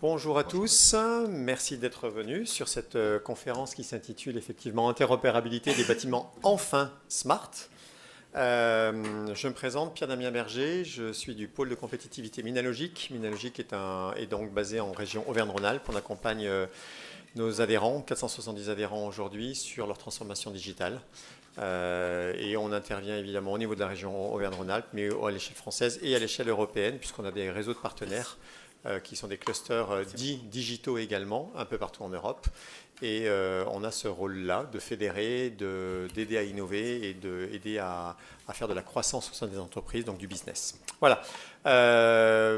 Bonjour à tous, merci d'être venus sur cette conférence qui s'intitule effectivement Interopérabilité des bâtiments enfin smart. Je me présente, Pierre-Damien Berger, je suis du pôle de compétitivité Minalogic. Minalogic est donc basé en région Auvergne-Rhône-Alpes. On accompagne nos adhérents, 470 adhérents aujourd'hui, sur leur transformation digitale. Et on intervient évidemment au niveau de la région Auvergne-Rhône-Alpes, mais à l'échelle française et à l'échelle européenne, puisqu'on a des réseaux de partenaires qui sont des clusters dits digitaux également, un peu partout en Europe. Et on a ce rôle-là de fédérer, d'aider à innover et d'aider à faire de la croissance au sein des entreprises, donc du business. Voilà.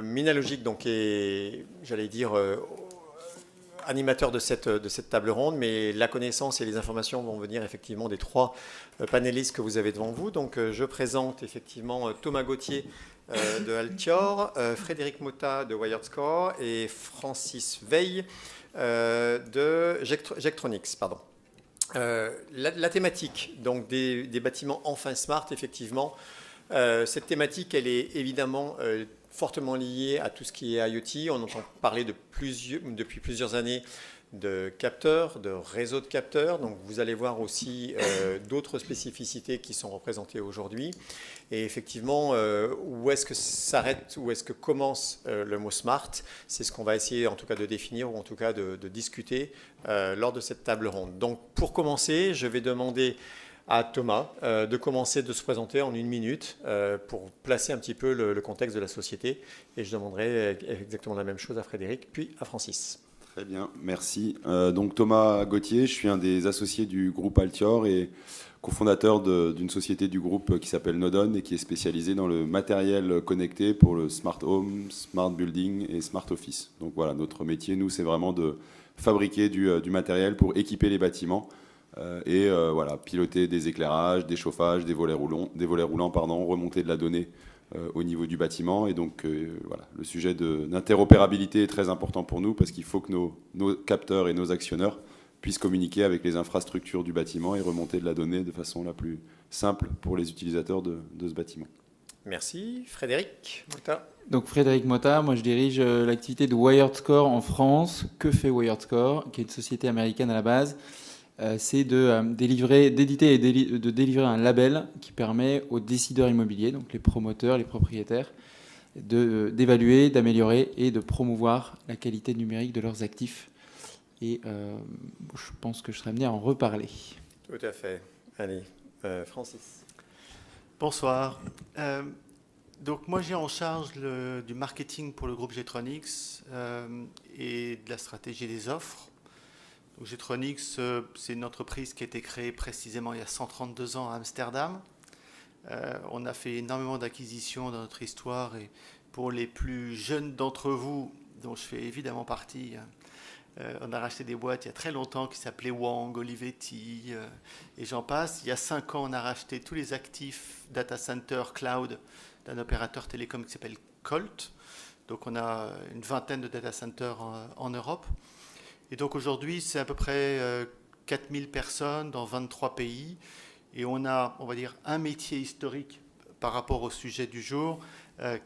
Minalogic donc, est, j'allais dire, animateur de cette table ronde, mais la connaissance et les informations vont venir effectivement des trois panélistes que vous avez devant vous. Donc je présente effectivement Thomas Gauthier de Altior, Frédéric Motta de WiredScore et Francis Veil de Gectronics. Pardon. La thématique donc des bâtiments enfin smart, effectivement, cette thématique, elle est évidemment fortement liée à tout ce qui est IoT. On entend parler depuis plusieurs années de capteurs, de réseaux de capteurs. Donc vous allez voir aussi d'autres spécificités qui sont représentées aujourd'hui. Et effectivement, où est-ce que s'arrête, où est-ce que commence le mot smart? C'est ce qu'on va essayer en tout cas de définir ou en tout cas de discuter lors de cette table ronde. Donc pour commencer, je vais demander à Thomas de commencer de se présenter en 1 minute pour placer un petit peu le contexte de la société. Et je demanderai exactement la même chose à Frédéric, puis à Francis. Très bien, merci. Donc Thomas Gauthier, je suis un des associés du groupe Altior et cofondateur d'une société du groupe qui s'appelle Nodon et qui est spécialisée dans le matériel connecté pour le smart home, smart building et smart office. Donc voilà, notre métier, nous, c'est vraiment de fabriquer du matériel pour équiper les bâtiments et voilà, piloter des éclairages, des chauffages, des volets roulants, remonter de la donnée au niveau du bâtiment. Et donc voilà, le sujet d'interopérabilité est très important pour nous parce qu'il faut que nos capteurs et nos actionneurs puissent communiquer avec les infrastructures du bâtiment et remonter de la donnée de façon la plus simple pour les utilisateurs de ce bâtiment. Merci. Frédéric Motta. Donc Frédéric Motta, moi je dirige l'activité de WiredScore en France. Que fait WiredScore, qui est une société américaine à la base? C'est d'éditer et de délivrer un label qui permet aux décideurs immobiliers, donc les promoteurs, les propriétaires, d'évaluer, d'améliorer et de promouvoir la qualité numérique de leurs actifs. Et je pense que je serai amené à en reparler. Tout à fait. Allez, Francis. Bonsoir. Donc moi j'ai en charge du marketing pour le groupe Gectronics et de la stratégie des offres. Donc Gectronics, c'est une entreprise qui a été créée précisément il y a 132 ans à Amsterdam. On a fait énormément d'acquisitions dans notre histoire et pour les plus jeunes d'entre vous, dont je fais évidemment partie, on a racheté des boîtes il y a très longtemps qui s'appelaient Wang, Olivetti et j'en passe. Il y a 5 ans, on a racheté tous les actifs data center cloud d'un opérateur télécom qui s'appelle Colt. Donc on a une vingtaine de data centers en Europe. Et donc aujourd'hui, c'est à peu près 4000 personnes dans 23 pays. Et on a, on va dire, un métier historique par rapport au sujet du jour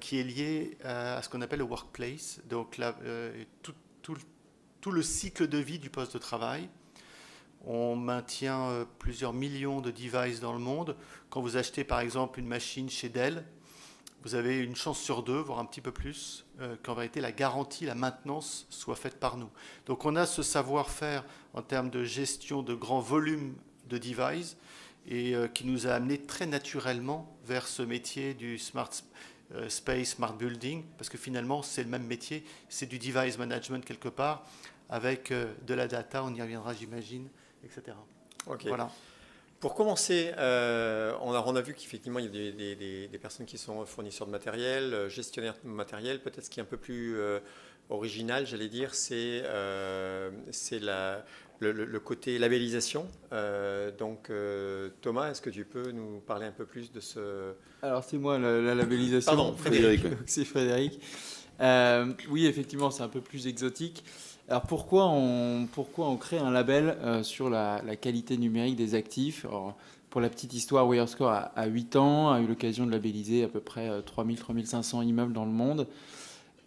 qui est lié à ce qu'on appelle le workplace. Donc tout le cycle de vie du poste de travail. On maintient plusieurs millions de devices dans le monde. Quand vous achetez par exemple une machine chez Dell, vous avez une chance sur 2, voire un petit peu plus, qu'en vérité la garantie, la maintenance soit faite par nous. Donc on a ce savoir-faire en termes de gestion de grands volumes de devices et qui nous a amené très naturellement vers ce métier du smart space, smart building, parce que finalement c'est le même métier, c'est du device management quelque part, avec de la data, on y reviendra j'imagine, etc. Ok. Voilà. Pour commencer, on a vu qu'effectivement il y a des personnes qui sont fournisseurs de matériel, gestionnaires de matériel. Peut-être ce qui est un peu plus original, j'allais dire, c'est le côté labellisation. Donc Thomas, est-ce que tu peux nous parler un peu plus de ce... Alors c'est moi la labellisation. Pardon, Frédéric. C'est Frédéric. Oui, effectivement, c'est un peu plus exotique. Alors pourquoi on crée un label sur la qualité numérique des actifs? Alors, pour la petite histoire, WiredScore a 8 ans, a eu l'occasion de labelliser à peu près 3000-3500 immeubles dans le monde.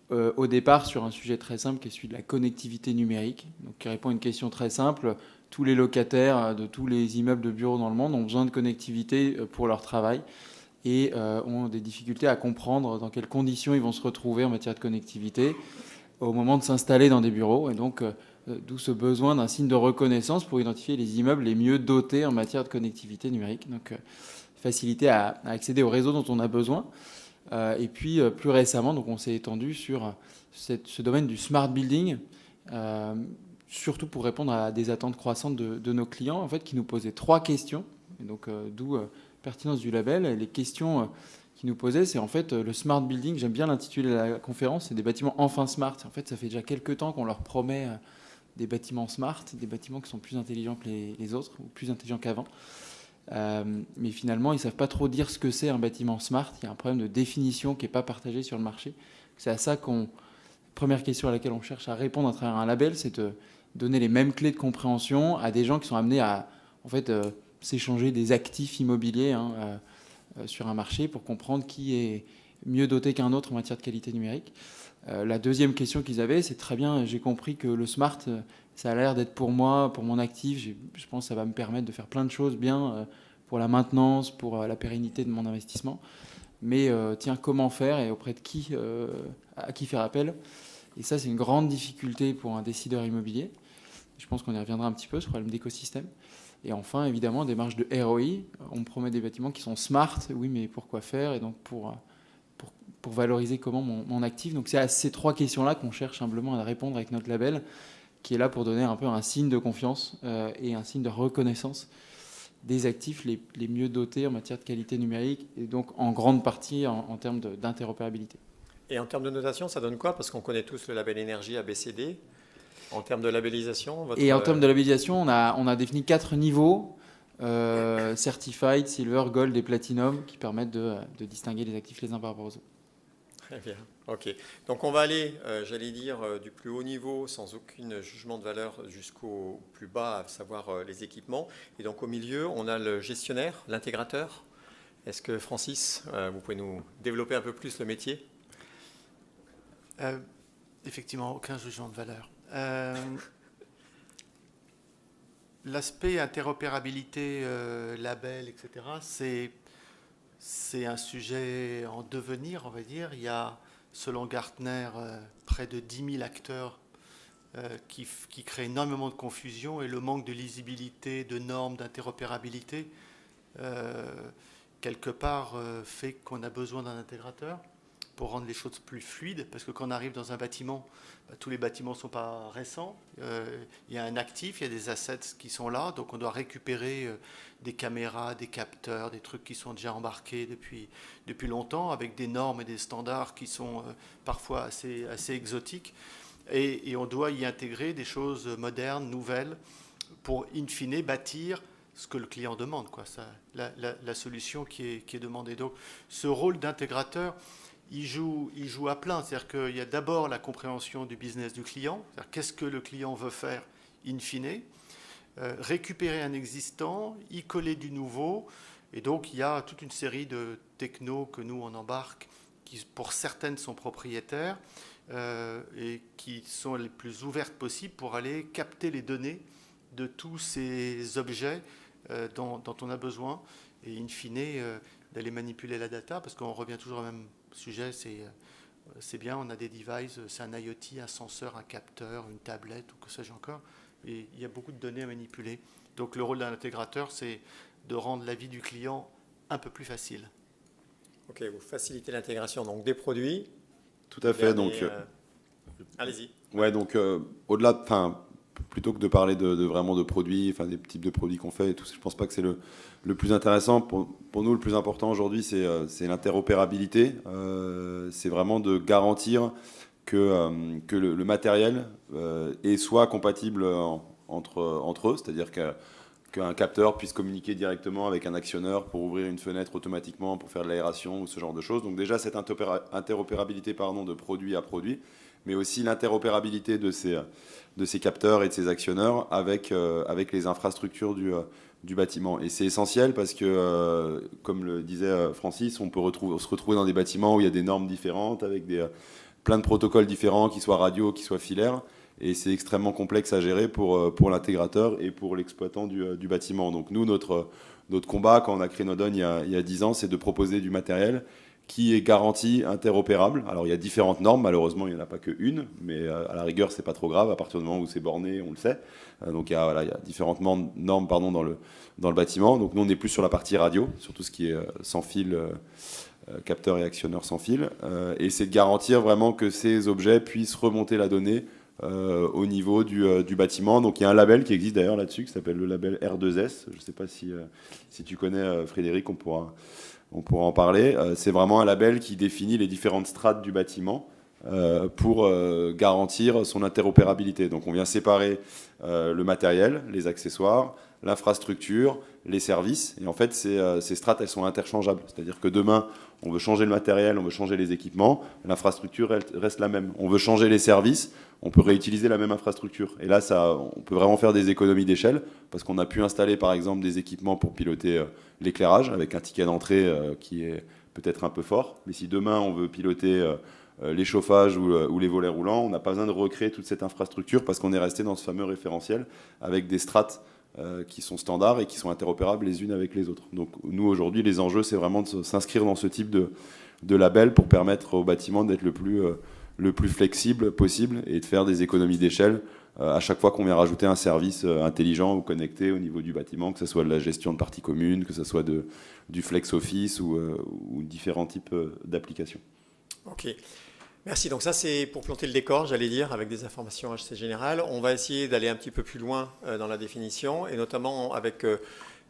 au départ sur un sujet très simple qui est celui de la connectivité numérique, donc qui répond à une question très simple. Tous les locataires de tous les immeubles de bureaux dans le monde ont besoin de connectivité pour leur travail et ont des difficultés à comprendre dans quelles conditions ils vont se retrouver en matière de connectivité au moment de s'installer dans des bureaux. Et donc, d'où ce besoin d'un signe de reconnaissance pour identifier les immeubles les mieux dotés en matière de connectivité numérique. Donc, faciliter à accéder au réseau dont on a besoin. Et puis, plus récemment, donc, on s'est étendu sur ce domaine du smart building, surtout pour répondre à des attentes croissantes de nos clients, en fait, qui nous posaient 3 questions. Et donc, d'où pertinence du label. Et les questions qui nous posaient, c'est en fait le smart building. J'aime bien l'intituler de la conférence, c'est des bâtiments enfin smart. En fait, ça fait déjà quelques temps qu'on leur promet des bâtiments smart, des bâtiments qui sont plus intelligents que les autres, ou plus intelligents qu'avant. Mais finalement, ils ne savent pas trop dire ce que c'est un bâtiment smart. Il y a un problème de définition qui n'est pas partagé sur le marché. C'est à ça première question à laquelle on cherche à répondre à travers un label, c'est de donner les mêmes clés de compréhension à des gens qui sont amenés à en fait, s'échanger des actifs immobiliers sur un marché pour comprendre qui est mieux doté qu'un autre en matière de qualité numérique. La deuxième question qu'ils avaient, c'est très bien, j'ai compris que le smart, ça a l'air d'être pour moi, pour mon actif. Je pense que ça va me permettre de faire plein de choses bien pour la maintenance, pour la pérennité de mon investissement. Mais tiens, comment faire et auprès de qui, à qui faire appel? Et ça, c'est une grande difficulté pour un décideur immobilier. Je pense qu'on y reviendra un petit peu, ce problème d'écosystème. Et enfin, évidemment, démarche de ROI. On me promet des bâtiments qui sont smart. Oui, mais pour quoi faire? Et donc, pour valoriser comment mon actif. Donc, c'est à ces 3 questions-là qu'on cherche humblement à répondre avec notre label, qui est là pour donner un peu un signe de confiance et un signe de reconnaissance des actifs les mieux dotés en matière de qualité numérique et donc en grande partie en termes d'interopérabilité. Et en termes de notation, ça donne quoi? Parce qu'on connaît tous le label énergie ABCD. En termes de labellisation Et en termes de labellisation, on a défini 4 niveaux, Certified, Silver, Gold et Platinum, qui permettent de distinguer les actifs les uns par rapport aux autres. Très bien, ok. Donc on va aller, j'allais dire, du plus haut niveau, sans aucun jugement de valeur, jusqu'au plus bas, à savoir les équipements. Et donc au milieu, on a le gestionnaire, l'intégrateur. Est-ce que Francis, vous pouvez nous développer un peu plus le métier? Effectivement, aucun jugement de valeur. L'aspect interopérabilité, label, etc., c'est un sujet en devenir, on va dire. Il y a, selon Gartner, près de 10 000 acteurs qui créent énormément de confusion et le manque de lisibilité, de normes, d'interopérabilité, quelque part, fait qu'on a besoin d'un intégrateur pour rendre les choses plus fluides, parce que quand on arrive dans un bâtiment, tous les bâtiments ne sont pas récents. Il y a un actif, il y a des assets qui sont là, donc on doit récupérer des caméras, des capteurs, des trucs qui sont déjà embarqués depuis longtemps, avec des normes et des standards qui sont parfois assez exotiques. Et on doit y intégrer des choses modernes, nouvelles, pour, in fine, bâtir ce que le client demande, quoi. La solution qui est demandée. Donc, ce rôle d'intégrateur, il joue à plein. C'est-à-dire qu'il y a d'abord la compréhension du business du client, c'est-à-dire qu'est-ce que le client veut faire in fine, récupérer un existant, y coller du nouveau. Et donc, il y a toute une série de technos que nous, on embarque, qui, pour certaines, sont propriétaires et qui sont les plus ouvertes possibles pour aller capter les données de tous ces objets dont on a besoin et, in fine, d'aller manipuler la data, parce qu'on revient toujours au même sujet, c'est bien, on a des devices, c'est un IoT, un senseur, un capteur, une tablette ou que sais-je encore, et il y a beaucoup de données à manipuler. Donc le rôle d'un intégrateur, c'est de rendre la vie du client un peu plus facile. Ok, vous facilitez l'intégration donc des produits. Tout à fait. Donc, allez-y. Ouais, donc au-delà, plutôt que de parler vraiment de produits, des types de produits qu'on fait et tout, je pense pas que c'est le plus intéressant. Pour nous, le plus important aujourd'hui, c'est l'interopérabilité. C'est vraiment de garantir que le matériel est soit compatible entre eux, c'est-à-dire qu'un capteur puisse communiquer directement avec un actionneur pour ouvrir une fenêtre automatiquement, pour faire de l'aération ou ce genre de choses. Donc déjà, cette interopérabilité de produit à produit, mais aussi l'interopérabilité de ces capteurs et de ces actionneurs avec les infrastructures du bâtiment. Et c'est essentiel parce que, comme le disait Francis, on peut se retrouver dans des bâtiments où il y a des normes différentes, avec plein de protocoles différents, qui soient radio, qui soient filaires. Et c'est extrêmement complexe à gérer pour l'intégrateur et pour l'exploitant du bâtiment. Donc nous, notre combat, quand on a créé Nodon il y a 10 ans, c'est de proposer du matériel qui est garanti interopérable. Alors il y a différentes normes, malheureusement il n'y en a pas qu'une, mais à la rigueur c'est pas trop grave, à partir du moment où c'est borné, on le sait. Donc il y a différentes normes dans le bâtiment. Donc nous on est plus sur la partie radio, sur tout ce qui est sans fil, capteur et actionneur sans fil, et c'est de garantir vraiment que ces objets puissent remonter la donnée au niveau du bâtiment. Donc il y a un label qui existe d'ailleurs là-dessus, qui s'appelle le label R2S. Je ne sais pas si tu connais, Frédéric, on pourra en parler. C'est vraiment un label qui définit les différentes strates du bâtiment pour garantir son interopérabilité. Donc on vient séparer le matériel, les accessoires, l'infrastructure, les services. Et en fait, ces strates, elles sont interchangeables. C'est-à-dire que demain, on veut changer le matériel, on veut changer les équipements, l'infrastructure elle reste la même. On veut changer les services, on peut réutiliser la même infrastructure. Et là, on peut vraiment faire des économies d'échelle, parce qu'on a pu installer, par exemple, des équipements pour piloter l'éclairage, avec un ticket d'entrée qui est peut-être un peu fort. Mais si demain, on veut piloter les chauffages ou les volets roulants, on n'a pas besoin de recréer toute cette infrastructure, parce qu'on est resté dans ce fameux référentiel, avec des strates qui sont standards et qui sont interopérables les unes avec les autres. Donc nous, aujourd'hui, les enjeux, c'est vraiment de s'inscrire dans ce type de label pour permettre au bâtiment d'être le plus flexible possible et de faire des économies d'échelle à chaque fois qu'on vient rajouter un service intelligent ou connecté au niveau du bâtiment, que ce soit de la gestion de parties communes, que ce soit du flex office ou différents types d'applications. Ok. Merci. Donc ça, c'est pour planter le décor, j'allais dire, avec des informations assez générales. On va essayer d'aller un petit peu plus loin dans la définition, et notamment avec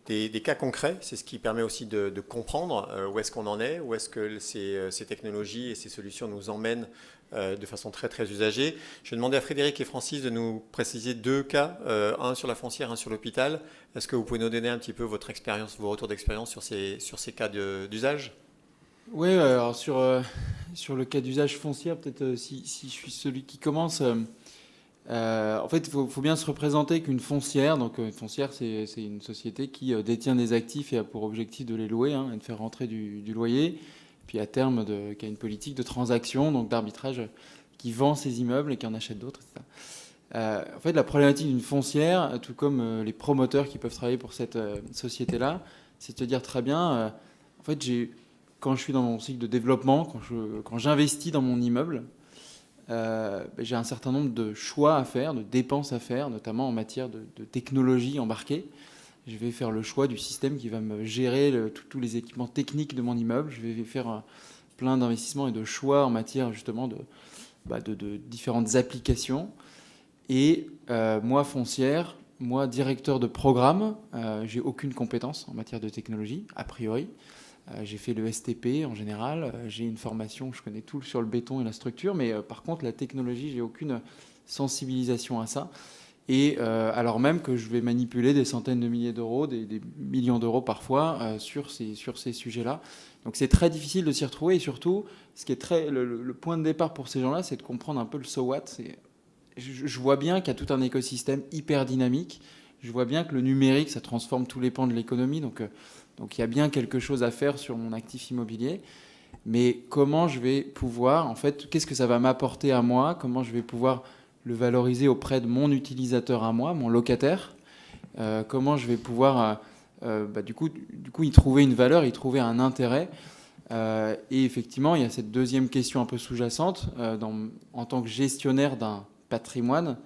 des cas concrets. C'est ce qui permet aussi de comprendre où est-ce qu'on en est, où est-ce que ces technologies et ces solutions nous emmènent de façon très, très usagée. Je vais demander à Frédéric et Francis de nous préciser 2 cas, un sur la foncière, un sur l'hôpital. Est-ce que vous pouvez nous donner un petit peu votre expérience, vos retours d'expérience sur ces cas d'usage ? Oui, alors sur le cas d'usage foncière, peut-être si je suis celui qui commence, en fait, il faut bien se représenter qu'une foncière, donc une foncière, c'est une société qui détient des actifs et a pour objectif de les louer et de faire rentrer du loyer, puis à terme qui a une politique de transaction, donc d'arbitrage, qui vend ses immeubles et qui en achète d'autres, etc. En fait, la problématique d'une foncière, tout comme les promoteurs qui peuvent travailler pour cette société-là, c'est de te dire très bien, en fait, quand je suis dans mon cycle de développement, quand j'investis dans mon immeuble, j'ai un certain nombre de choix à faire, de dépenses à faire, notamment en matière de technologie embarquée. Je vais faire le choix du système qui va me gérer tous les équipements techniques de mon immeuble. Je vais faire plein d'investissements et de choix en matière justement de différentes applications. Et moi, foncière, moi, directeur de programme, j'ai aucune compétence en matière de technologie, a priori. J'ai fait le STP en général, j'ai une formation, je connais tout sur le béton et la structure, mais par contre la technologie, j'ai aucune sensibilisation à ça. Et alors même que je vais manipuler des centaines de milliers d'euros, des millions d'euros parfois sur ces sujets-là. Donc c'est très difficile de s'y retrouver, et surtout, ce qui est le point de départ pour ces gens-là, c'est de comprendre un peu le so what. Je vois bien qu'il y a tout un écosystème hyper dynamique. Je vois bien que le numérique, ça transforme tous les pans de l'économie. Donc il y a bien quelque chose à faire sur mon actif immobilier. Mais comment je vais pouvoir, en fait, qu'est-ce que ça va m'apporter à moi ? Comment je vais pouvoir le valoriser auprès de mon utilisateur à moi, mon locataire ? Comment je vais pouvoir, du coup, y trouver une valeur, y trouver un intérêt ? Et effectivement, il y a cette deuxième question un peu sous-jacente. En tant que gestionnaire d'un patrimoine,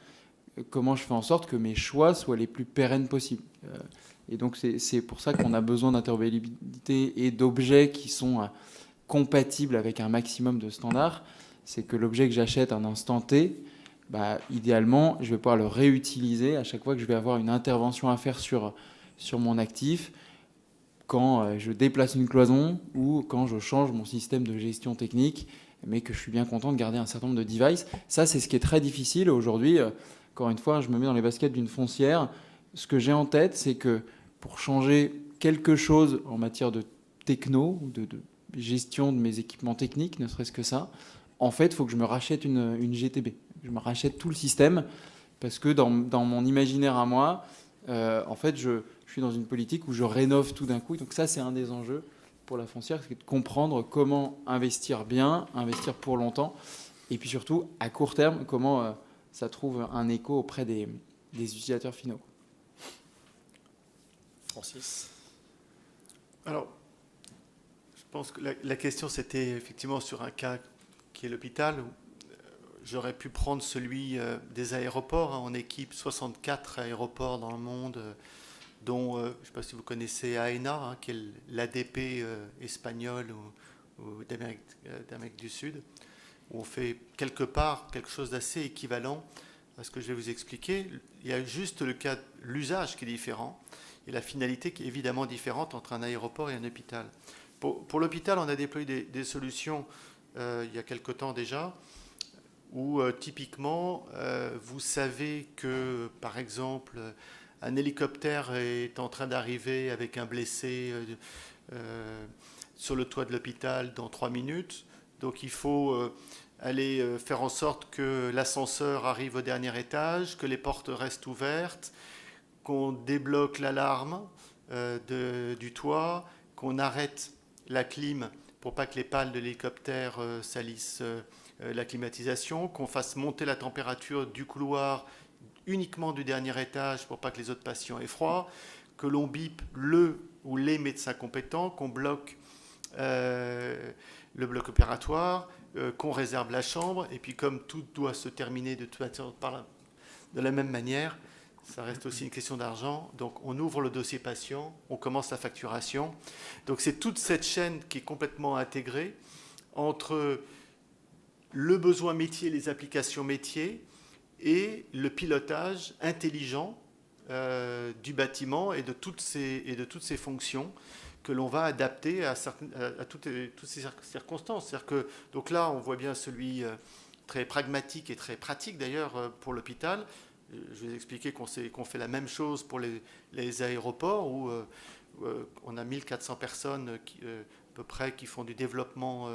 comment je fais en sorte que mes choix soient les plus pérennes possibles. Et donc c'est pour ça qu'on a besoin d'interopérabilité et d'objets qui sont compatibles avec un maximum de standards. C'est que l'objet que j'achète à un instant T, idéalement, je vais pouvoir le réutiliser à chaque fois que je vais avoir une intervention à faire sur mon actif, quand je déplace une cloison ou quand je change mon système de gestion technique, mais que je suis bien content de garder un certain nombre de devices. Ça, c'est ce qui est très difficile aujourd'hui. Encore une fois, je me mets dans les baskets d'une foncière. Ce que j'ai en tête, c'est que pour changer quelque chose en matière de techno, de gestion de mes équipements techniques, ne serait-ce que ça, en fait, il faut que je me rachète une GTB. Je me rachète tout le système parce que dans mon imaginaire à moi, en fait, je suis dans une politique où je rénove tout d'un coup. Donc ça, c'est un des enjeux pour la foncière, c'est de comprendre comment investir bien, investir pour longtemps Et puis surtout, à court terme, comment ça trouve un écho auprès des utilisateurs finaux. Francis. Alors, je pense que la question, c'était effectivement sur un cas qui est l'hôpital. J'aurais pu prendre celui des aéroports. On équipe 64 aéroports dans le monde, dont, je ne sais pas si vous connaissez AENA, qui est l'ADP espagnol ou d'Amérique du Sud, où on fait quelque part quelque chose d'assez équivalent à ce que je vais vous expliquer. Il y a juste l'usage qui est différent et la finalité qui est évidemment différente entre un aéroport et un hôpital. Pour l'hôpital, on a déployé des solutions il y a quelque temps déjà, où typiquement, vous savez que, par exemple, un hélicoptère est en train d'arriver avec un blessé sur le toit de l'hôpital dans 3 minutes. Donc il faut aller faire en sorte que l'ascenseur arrive au dernier étage, que les portes restent ouvertes, qu'on débloque l'alarme du toit, qu'on arrête la clim pour pas que les pales de l'hélicoptère salissent la climatisation, qu'on fasse monter la température du couloir uniquement du dernier étage pour pas que les autres patients aient froid, que l'on bip le ou les médecins compétents, qu'on bloque le bloc opératoire, qu'on réserve la chambre, et puis comme tout doit se terminer de la même manière, ça reste aussi une question d'argent. Donc on ouvre le dossier patient, on commence la facturation. Donc c'est toute cette chaîne qui est complètement intégrée entre le besoin métier, les applications métiers et le pilotage intelligent du bâtiment et de toutes ces fonctions que l'on va adapter à toutes ces circonstances. C'est-à-dire que, donc là, on voit bien celui très pragmatique et très pratique d'ailleurs pour l'hôpital. Je vais vous expliquer qu'on fait la même chose pour les aéroports où on a 1400 personnes à peu près qui font du développement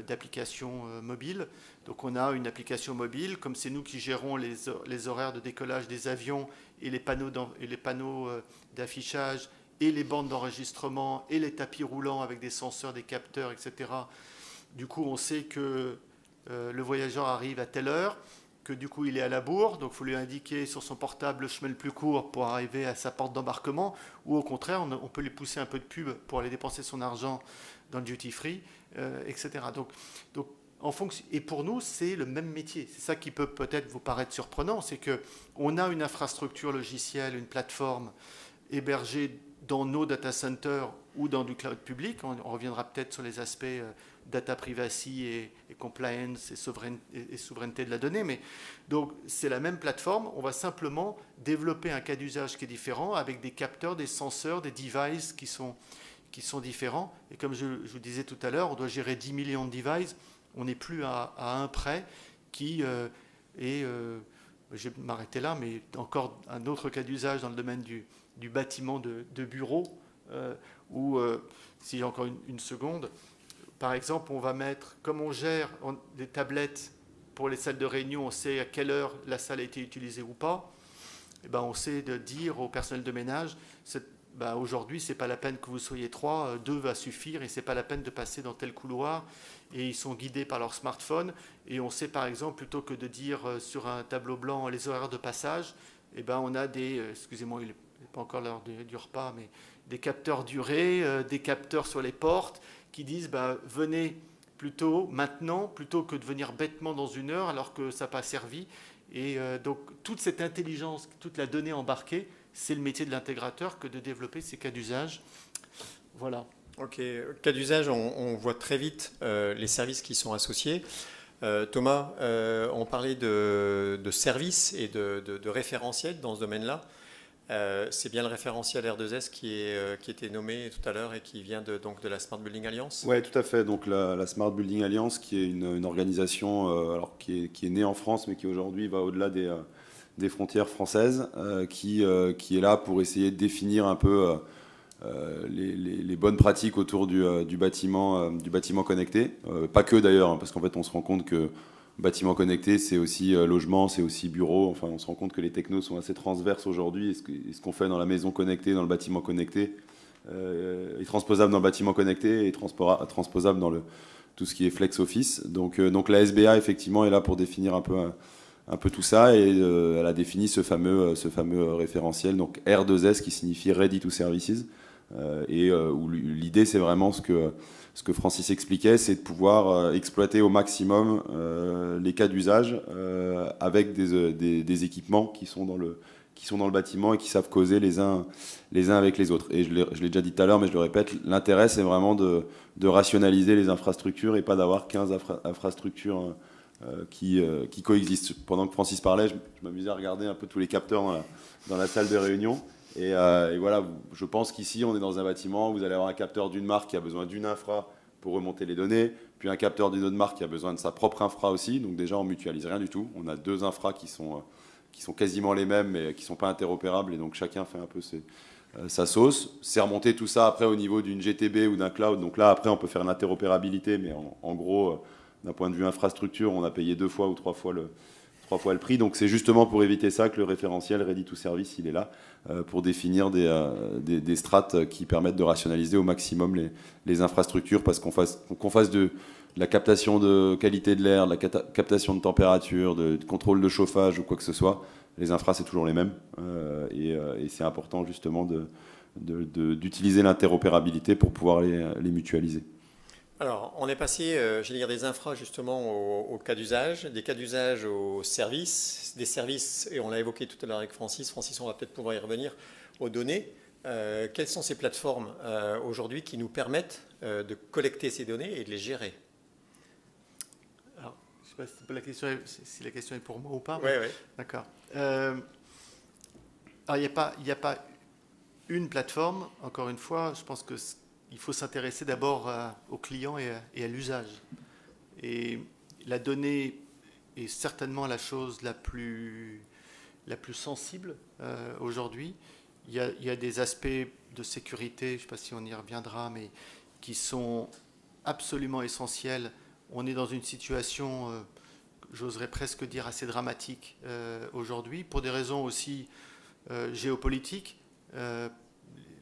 d'applications mobiles. Donc on a une application mobile, comme c'est nous qui gérons les horaires de décollage des avions et les panneaux d'affichage et les bandes d'enregistrement et les tapis roulants avec des senseurs, des capteurs, etc. Du coup, on sait que le voyageur arrive à telle heure, que du coup il est à la bourre, donc il faut lui indiquer sur son portable le chemin le plus court pour arriver à sa porte d'embarquement, ou au contraire, on peut lui pousser un peu de pub pour aller dépenser son argent dans le duty free, etc. Donc, en fonction, et pour nous, c'est le même métier. C'est ça qui peut peut-être vous paraître surprenant, c'est qu'on a une infrastructure logicielle, une plateforme hébergée dans nos data centers ou dans du cloud public. On reviendra peut-être sur les aspects data privacy et compliance et souveraineté de la donnée. Mais donc, c'est la même plateforme. On va simplement développer un cas d'usage qui est différent avec des capteurs, des senseurs, des devices qui sont différents. Et comme je vous disais tout à l'heure, on doit gérer 10 millions de devices. On n'est plus à un près qui est... je vais m'arrêter là, mais encore un autre cas d'usage dans le domaine du bâtiment de bureau, où, si j'ai encore une seconde, par exemple, on va mettre, comme on gère des tablettes pour les salles de réunion, on sait à quelle heure la salle a été utilisée ou pas, et ben on sait de dire au personnel de ménage, aujourd'hui, ce n'est pas la peine que vous soyez 3, 2 va suffire, et ce n'est pas la peine de passer dans tel couloir, et ils sont guidés par leur smartphone, et on sait par exemple, plutôt que de dire sur un tableau blanc les horaires de passage, et ben on a des, excusez-moi, il n'est pas encore l'heure du repas, mais des capteurs durés, des capteurs sur les portes, qui disent venez plutôt maintenant, plutôt que de venir bêtement dans 1 heure alors que ça n'a pas servi. Et donc toute cette intelligence, toute la donnée embarquée, c'est le métier de l'intégrateur que de développer ces cas d'usage. Voilà. Ok, cas d'usage, on voit très vite les services qui sont associés. Thomas, on parlait de services et de référentiels dans ce domaine-là. C'est bien le référentiel R2S qui était nommé tout à l'heure et qui vient de la Smart Building Alliance. Oui, tout à fait. Donc la Smart Building Alliance, qui est une organisation qui est née en France, mais qui aujourd'hui va au-delà des frontières françaises, qui est là pour essayer de définir un peu les bonnes pratiques autour du bâtiment connecté. Pas que d'ailleurs, hein, parce qu'en fait on se rend compte que bâtiment connecté, c'est aussi logement, c'est aussi bureau. Enfin, on se rend compte que les technos sont assez transverses aujourd'hui. Et ce qu'on fait dans la maison connectée, dans le bâtiment connecté, est transposable dans le bâtiment connecté et transposable tout ce qui est flex office. Donc la SBA effectivement est là pour définir un peu tout ça, et elle a défini ce fameux référentiel, donc R2S, qui signifie Ready to Services, où l'idée c'est vraiment ce que Francis expliquait, c'est de pouvoir exploiter au maximum les cas d'usage avec des équipements qui sont dans le bâtiment et qui savent causer les uns avec les autres. Et je l'ai déjà dit tout à l'heure, mais je le répète, l'intérêt c'est vraiment de rationaliser les infrastructures et pas d'avoir 15 infrastructures qui coexistent. Pendant que Francis parlait, je m'amusais à regarder un peu tous les capteurs dans la salle de réunion. Et voilà, je pense qu'ici, on est dans un bâtiment où vous allez avoir un capteur d'une marque qui a besoin d'une infra pour remonter les données, puis un capteur d'une autre marque qui a besoin de sa propre infra aussi. Donc déjà, on mutualise rien du tout. On a 2 infras qui sont quasiment les mêmes, mais qui ne sont pas interopérables. Et donc, chacun fait un peu sa sauce. C'est remonter tout ça après au niveau d'une GTB ou d'un cloud. Donc là, après, on peut faire l'interopérabilité, mais en gros, d'un point de vue infrastructure, on a payé 2 fois ou 3 fois le prix. Donc c'est justement pour éviter ça que le référentiel Ready to Service, il est là, pour définir des strates qui permettent de rationaliser au maximum les infrastructures, parce qu'on fasse de la captation de qualité de l'air, de la captation de température, de contrôle de chauffage ou quoi que ce soit, les infras c'est toujours les mêmes, et c'est important justement d'utiliser l'interopérabilité pour pouvoir les mutualiser. Alors, on est passé, j'allais dire, des infras justement au cas d'usage, des cas d'usage aux services, des services, et on l'a évoqué tout à l'heure avec Francis. Francis, on va peut-être pouvoir y revenir, aux données. Quelles sont ces plateformes aujourd'hui qui nous permettent de collecter ces données et de les gérer? Alors, je ne sais pas si la question est pour moi ou pas. Oui, oui. D'accord. Alors, il n'y a pas une plateforme. Encore une fois, je pense qu'il faut s'intéresser d'abord aux clients et à l'usage. Et la donnée est certainement la chose la plus sensible aujourd'hui. Il y a des aspects de sécurité, je ne sais pas si on y reviendra, mais qui sont absolument essentiels. On est dans une situation, j'oserais presque dire, assez dramatique aujourd'hui, pour des raisons aussi géopolitiques.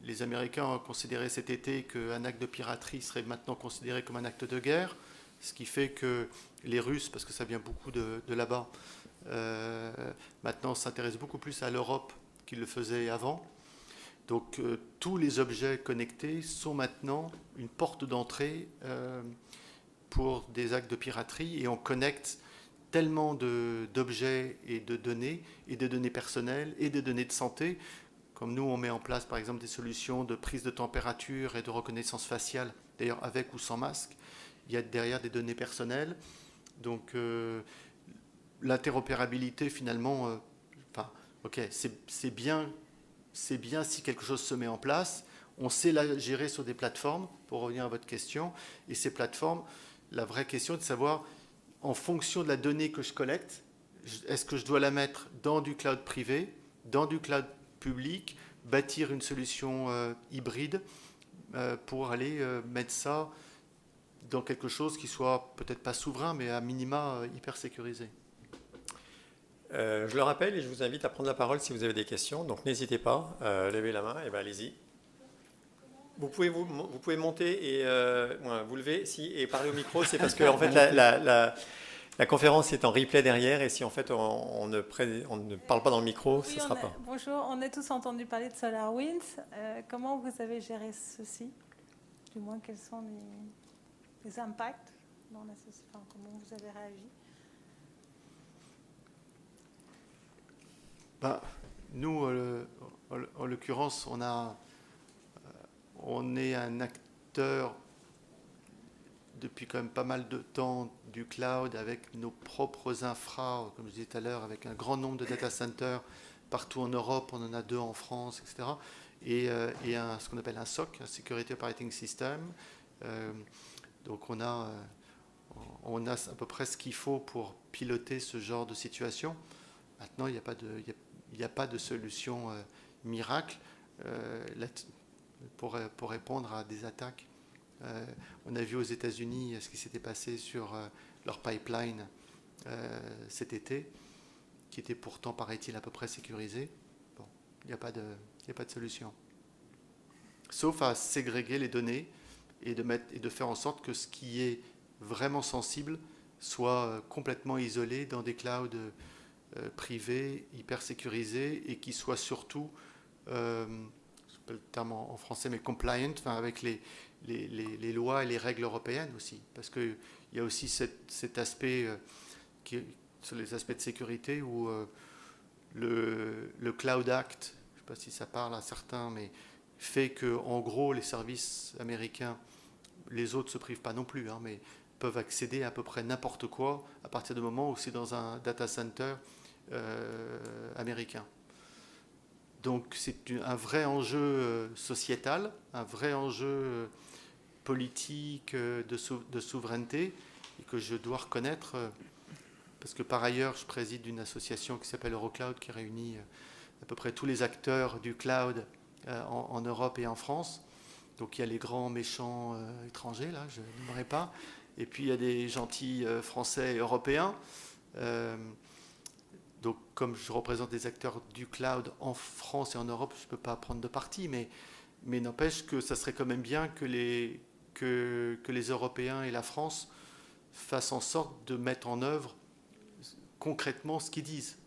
Les Américains ont considéré cet été qu'un acte de piraterie serait maintenant considéré comme un acte de guerre, ce qui fait que les Russes, parce que ça vient beaucoup de là-bas, maintenant s'intéressent beaucoup plus à l'Europe qu'ils le faisaient avant. Donc tous les objets connectés sont maintenant une porte d'entrée pour des actes de piraterie, et on connecte tellement d'objets et de données personnelles et de données de santé. Comme nous, on met en place, par exemple, des solutions de prise de température et de reconnaissance faciale, d'ailleurs avec ou sans masque. Il y a derrière des données personnelles. Donc, l'interopérabilité, finalement, c'est bien si quelque chose se met en place. On sait la gérer sur des plateformes, pour revenir à votre question. Et ces plateformes, la vraie question est de savoir, en fonction de la donnée que je collecte, est-ce que je dois la mettre dans du cloud privé, dans du cloud public, bâtir une solution hybride pour aller mettre ça dans quelque chose qui soit peut-être pas souverain, mais à minima hyper sécurisé. Je le rappelle et je vous invite à prendre la parole si vous avez des questions. Donc n'hésitez pas, levez la main et ben allez-y. Vous pouvez monter et vous levez et parler au micro. C'est parce que en fait la conférence est en replay derrière, et si en fait on ne parle pas dans le micro, ce ne sera pas. Bonjour, on a tous entendu parler de SolarWinds. Comment vous avez géré ceci? Du moins, quels sont les impacts dans la société? Comment vous avez réagi? Nous, en l'occurrence, on est un acteur depuis quand même pas mal de temps du cloud, avec nos propres infras, comme je disais tout à l'heure, avec un grand nombre de data centers partout en Europe. On en a 2 en France, etc. Et ce qu'on appelle un SOC, un Security Operating System. Donc on a à peu près ce qu'il faut pour piloter ce genre de situation. Maintenant, il n'y a pas de solution miracle pour répondre à des attaques. On a vu aux États-Unis ce qui s'était passé sur leur pipeline cet été, qui était pourtant, paraît-il, à peu près sécurisé. Bon, il n'y a pas de solution. Sauf à ségréguer les données et de faire en sorte que ce qui est vraiment sensibles soient complètement isolés dans des clouds privés, hyper sécurisés, et qui soient surtout, je sais pas le terme en français, mais compliant, enfin, avec les lois et les règles européennes aussi. Parce qu'il y a aussi cet aspect, sur les aspects de sécurité, où le Cloud Act, je ne sais pas si ça parle à certains, mais fait que, en gros, les services américains, les autres ne se privent pas non plus, hein, mais peuvent accéder à peu près n'importe quoi à partir du moment où c'est dans un data center américain. Donc c'est un vrai enjeu sociétal, un vrai enjeu politique de souveraineté, et que je dois reconnaître, parce que par ailleurs je préside une association qui s'appelle Eurocloud, qui réunit à peu près tous les acteurs du cloud en Europe et en France. Donc il y a les grands méchants étrangers, là, je n'aimerais pas. Et puis il y a des gentils Français et Européens. Donc comme je représente des acteurs du cloud en France et en Europe, je ne peux pas prendre de parti, mais n'empêche que ça serait quand même bien que les Européens et la France fassent en sorte de mettre en œuvre concrètement ce qu'ils disent.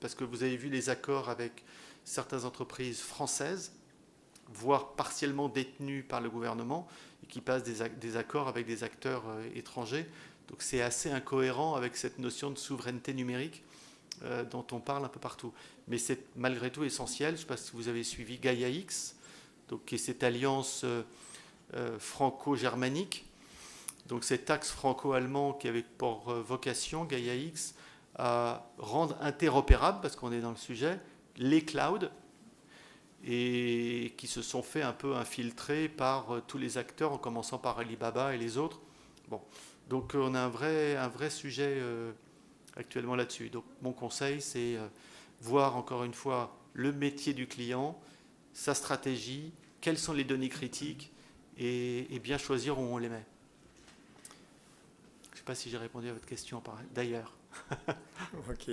Parce que vous avez vu les accords avec certaines entreprises françaises, voire partiellement détenues par le gouvernement, et qui passent des accords avec des acteurs étrangers. Donc c'est assez incohérent avec cette notion de souveraineté numérique dont on parle un peu partout. Mais c'est malgré tout essentiel. Je ne sais pas si vous avez suivi Gaia-X, donc, qui est cette alliance franco-germanique. Donc cet axe franco-allemand qui avait pour vocation, Gaia-X, à rendre interopérables, parce qu'on est dans le sujet, les clouds, et qui se sont fait un peu infiltrer par tous les acteurs, en commençant par Alibaba et les autres. Bon. Donc on a un vrai sujet actuellement là-dessus. Donc mon conseil, c'est voir encore une fois le métier du client, sa stratégie, quelles sont les données critiques, et bien choisir où on les met. Je ne sais pas si j'ai répondu à votre question d'ailleurs. Ok.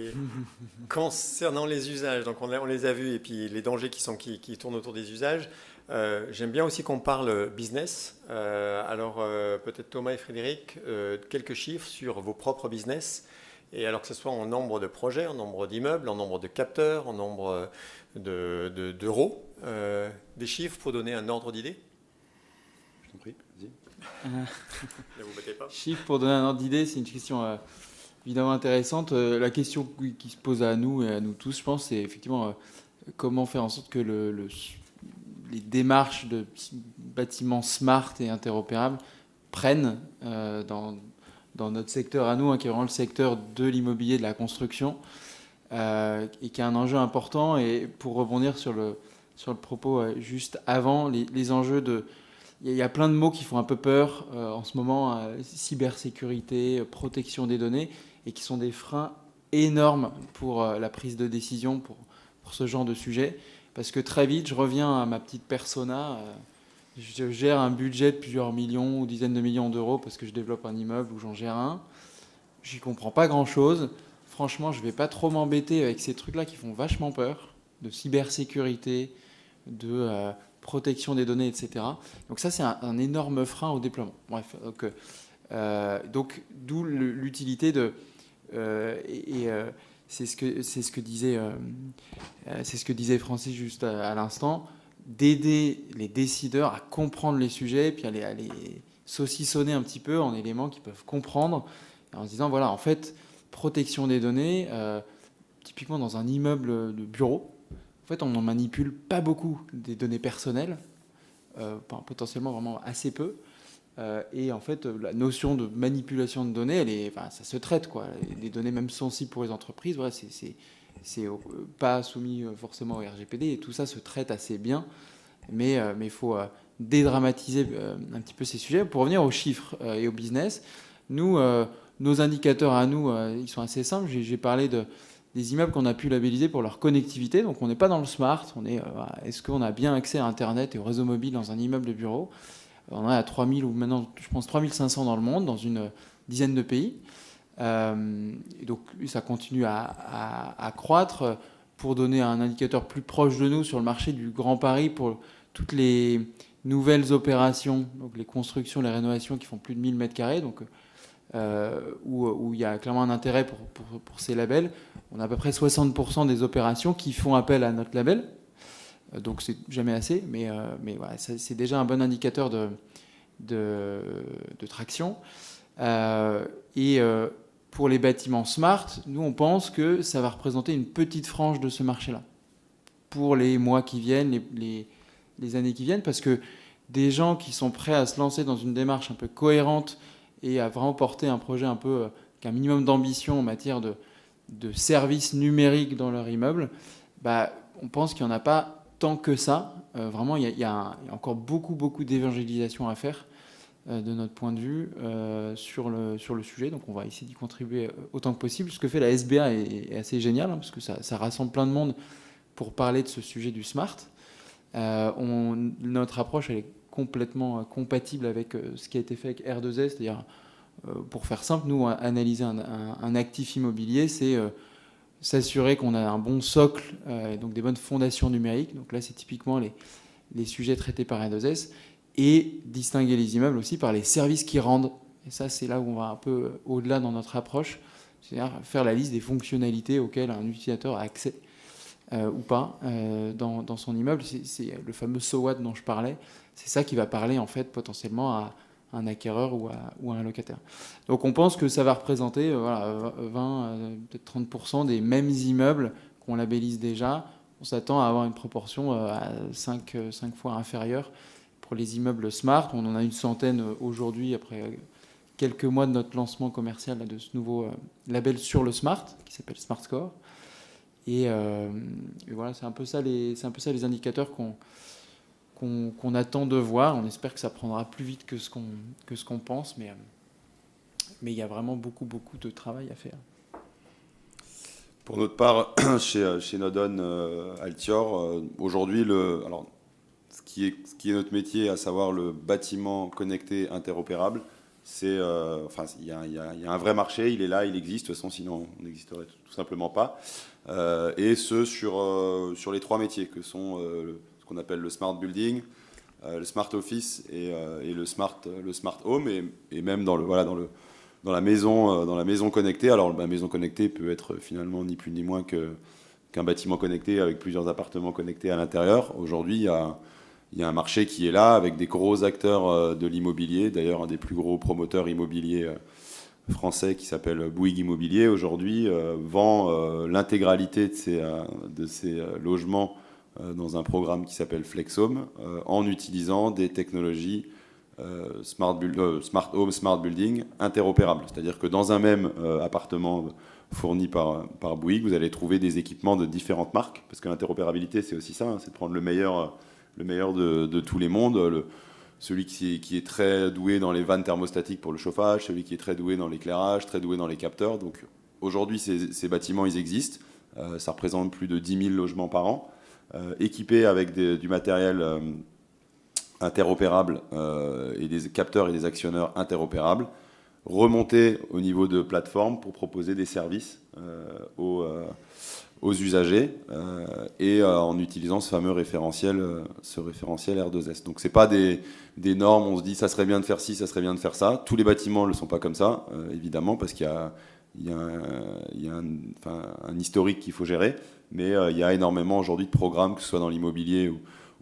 Concernant les usages, donc on les a vus, et puis les dangers qui tournent autour des usages, j'aime bien aussi qu'on parle business. Alors peut-être Thomas et Frédéric, quelques chiffres sur vos propres business, et alors que ce soit en nombre de projets, en nombre d'immeubles, en nombre de capteurs, en nombre d'euros, des chiffres pour donner un ordre d'idée. Je t'en prie, vas-y. Ne vous battez pas. Chiffres pour donner un ordre d'idée, c'est une question évidemment intéressante. La question qui se pose à nous et à nous tous, je pense, c'est effectivement comment faire en sorte que les démarches de bâtiments smart et interopérables prennent dans notre secteur à nous, hein, qui est vraiment le secteur de l'immobilier, de la construction, et qui a un enjeu important. Et pour rebondir sur le propos juste avant, les enjeux de... Il y a plein de mots qui font un peu peur en ce moment, cybersécurité, protection des données, et qui sont des freins énormes pour la prise de décision, pour ce genre de sujet. Parce que très vite, je reviens à ma petite persona, je gère un budget de plusieurs millions ou dizaines de millions d'euros parce que je développe un immeuble ou j'en gère un. J'y comprends pas grand-chose. Franchement, je vais pas trop m'embêter avec ces trucs-là qui font vachement peur, de cybersécurité, de protection des données, etc. Donc ça, c'est un énorme frein au déploiement. Bref, donc d'où l'utilité de... c'est ce que disait Francis juste à l'instant, d'aider les décideurs à comprendre les sujets, puis à les saucissonner un petit peu en éléments qu'ils peuvent comprendre, en se disant, voilà, en fait, protection des données, typiquement dans un immeuble de bureau, en fait, on n'en manipule pas beaucoup des données personnelles, potentiellement vraiment assez peu. Et en fait, la notion de manipulation de données, ça se traite, quoi. Les données même sensibles pour les entreprises, voilà, c'est pas soumis forcément au RGPD, et tout ça se traite assez bien. Mais il faut dédramatiser un petit peu ces sujets. Pour revenir aux chiffres et au business, nous, nos indicateurs à nous, ils sont assez simples. J'ai parlé des immeubles qu'on a pu labelliser pour leur connectivité. Donc on n'est pas dans le smart, est-ce qu'on a bien accès à Internet et au réseau mobile dans un immeuble de bureau? On est à 3000 ou maintenant, je pense, 3500 dans le monde, dans une dizaine de pays. Et donc ça continue à croître. Pour donner un indicateur plus proche de nous sur le marché du Grand Paris, pour toutes les nouvelles opérations, donc les constructions, les rénovations qui font plus de 1000 m², donc, où il y a clairement un intérêt pour ces labels. On a à peu près 60% des opérations qui font appel à notre label. Donc c'est jamais assez, mais voilà, c'est déjà un bon indicateur de traction. Pour les bâtiments smart, nous on pense que ça va représenter une petite frange de ce marché-là pour les mois qui viennent, les années qui viennent, parce que des gens qui sont prêts à se lancer dans une démarche un peu cohérente et à vraiment porter un projet un peu avec un minimum d'ambition en matière de services numériques dans leur immeuble, on pense qu'il n'y en a pas tant que ça. Vraiment, il y a encore beaucoup d'évangélisation à faire de notre point de vue sur le sujet. Donc on va essayer d'y contribuer autant que possible. Ce que fait la SBA est assez génial, parce que ça rassemble plein de monde pour parler de ce sujet du smart. Notre approche elle est complètement compatible avec ce qui a été fait avec R2S, c'est-à-dire, pour faire simple, nous, analyser un actif immobilier, c'est s'assurer qu'on a un bon socle, donc des bonnes fondations numériques. Donc là, c'est typiquement les sujets traités par R2S, et distinguer les immeubles aussi par les services qu'ils rendent. Et ça, c'est là où on va un peu au-delà dans notre approche, c'est-à-dire faire la liste des fonctionnalités auxquelles un utilisateur a accès ou pas dans son immeuble. C'est le fameux so what dont je parlais. C'est ça qui va parler en fait potentiellement à un acquéreur ou à un locataire. Donc on pense que ça va représenter 20, peut-être 30% des mêmes immeubles qu'on labellise déjà. On s'attend à avoir une proportion à 5 fois inférieure pour les immeubles smart. On en a une centaine aujourd'hui après quelques mois de notre lancement commercial de ce nouveau label sur le smart qui s'appelle Smart Score. Et voilà, c'est un peu ça les indicateurs qu'on attend de voir. On espère que ça prendra plus vite que ce qu'on pense, mais il y a vraiment beaucoup de travail à faire. Pour notre part, chez Nodon Altior, aujourd'hui, ce qui est notre métier, à savoir le bâtiment connecté interopérable, il y a un vrai marché, il est là, il existe, de toute façon, sinon on n'existerait tout simplement pas. Et sur les 3 métiers que sont ce qu'on appelle le smart building, le smart office et le smart home, et même dans la maison connectée. Alors la maison connectée peut être finalement ni plus ni moins qu'un bâtiment connecté avec plusieurs appartements connectés à l'intérieur. Aujourd'hui, il y a un marché qui est là avec des gros acteurs de l'immobilier. D'ailleurs, un des plus gros promoteurs immobiliers français qui s'appelle Bouygues Immobilier aujourd'hui vend l'intégralité de ces logements dans un programme qui s'appelle FlexHome en utilisant des technologies smart home, smart building interopérables. C'est-à-dire que dans un même appartement fourni par Bouygues, vous allez trouver des équipements de différentes marques, parce que l'interopérabilité, c'est aussi ça, c'est de prendre le meilleur de tous les mondes. Celui qui est très doué dans les vannes thermostatiques pour le chauffage, celui qui est très doué dans l'éclairage, très doué dans les capteurs. Donc aujourd'hui, ces bâtiments, ils existent. Ça représente plus de 10 000 logements par an, équipés avec du matériel interopérable et des capteurs et des actionneurs interopérables, remontés au niveau de plateforme pour proposer des services aux usagers et en utilisant ce fameux référentiel R2S. Donc c'est pas des normes, on se dit ça serait bien de faire ci, ça serait bien de faire ça. Tous les bâtiments ne le sont pas comme ça, évidemment, parce qu'il y a un historique qu'il faut gérer, mais il y a énormément aujourd'hui de programmes, que ce soit dans l'immobilier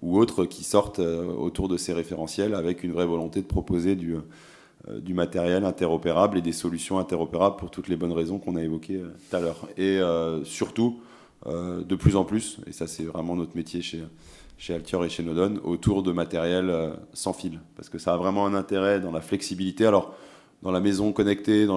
ou autres, qui sortent autour de ces référentiels avec une vraie volonté de proposer du matériel interopérable et des solutions interopérables pour toutes les bonnes raisons qu'on a évoquées tout à l'heure. Et surtout, de plus en plus, et ça c'est vraiment notre métier chez Altior et chez Nodon, autour de matériel sans fil, parce que ça a vraiment un intérêt dans la flexibilité. Alors, dans la maison connectée,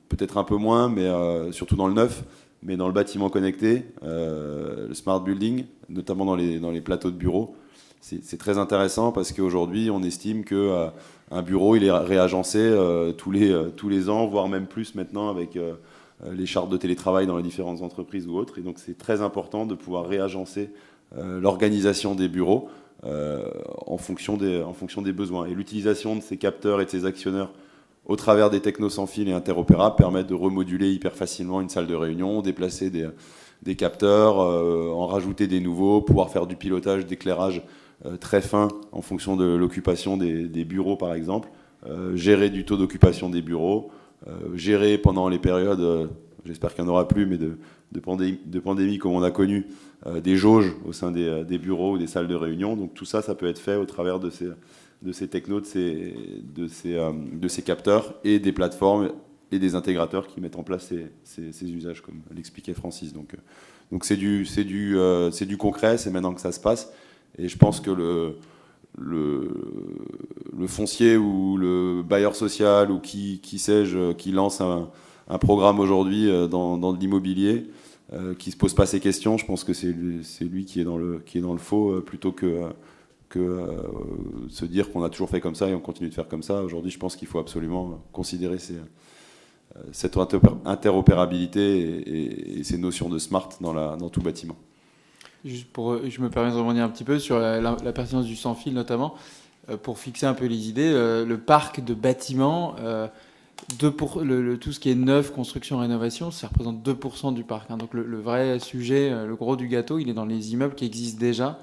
peut-être un peu moins, mais surtout dans le neuf, mais dans le bâtiment connecté, le smart building, notamment dans les plateaux de bureaux, c'est très intéressant parce qu'aujourd'hui, on estime qu'un bureau, il est réagencé tous les ans, voire même plus maintenant avec les chartes de télétravail dans les différentes entreprises ou autres. Et donc, c'est très important de pouvoir réagencer l'organisation des bureaux en fonction des besoins. Et l'utilisation de ces capteurs et de ces actionneurs au travers des technos sans fil et interopérables permettent de remoduler hyper facilement une salle de réunion, déplacer des capteurs, en rajouter des nouveaux, pouvoir faire du pilotage d'éclairage très fin en fonction de l'occupation des bureaux, par exemple, gérer du taux d'occupation des bureaux, gérer pendant les périodes, j'espère qu'il n'y en aura plus, mais de pandémie comme on a connu, des jauges au sein des bureaux ou des salles de réunion. Donc tout ça, ça peut être fait au travers de ces technos, de ces capteurs et des plateformes et des intégrateurs qui mettent en place ces usages, comme l'expliquait Francis. Donc c'est du concret, c'est maintenant que ça se passe. Et je pense que le foncier ou le bailleur social ou qui sais-je, qui lance un programme aujourd'hui dans de l'immobilier, qui ne se pose pas ces questions, je pense que c'est lui qui est dans le faux, plutôt que se dire qu'on a toujours fait comme ça et on continue de faire comme ça. Aujourd'hui, je pense qu'il faut absolument considérer cette interopérabilité et ces notions de smart dans tout bâtiment. Je me permets de rebondir un petit peu sur la pertinence du sans-fil notamment, pour fixer un peu les idées. Le parc de bâtiments, tout ce qui est neuf, construction, rénovation, ça représente 2% du parc. Donc le vrai sujet, le gros du gâteau, il est dans les immeubles qui existent déjà.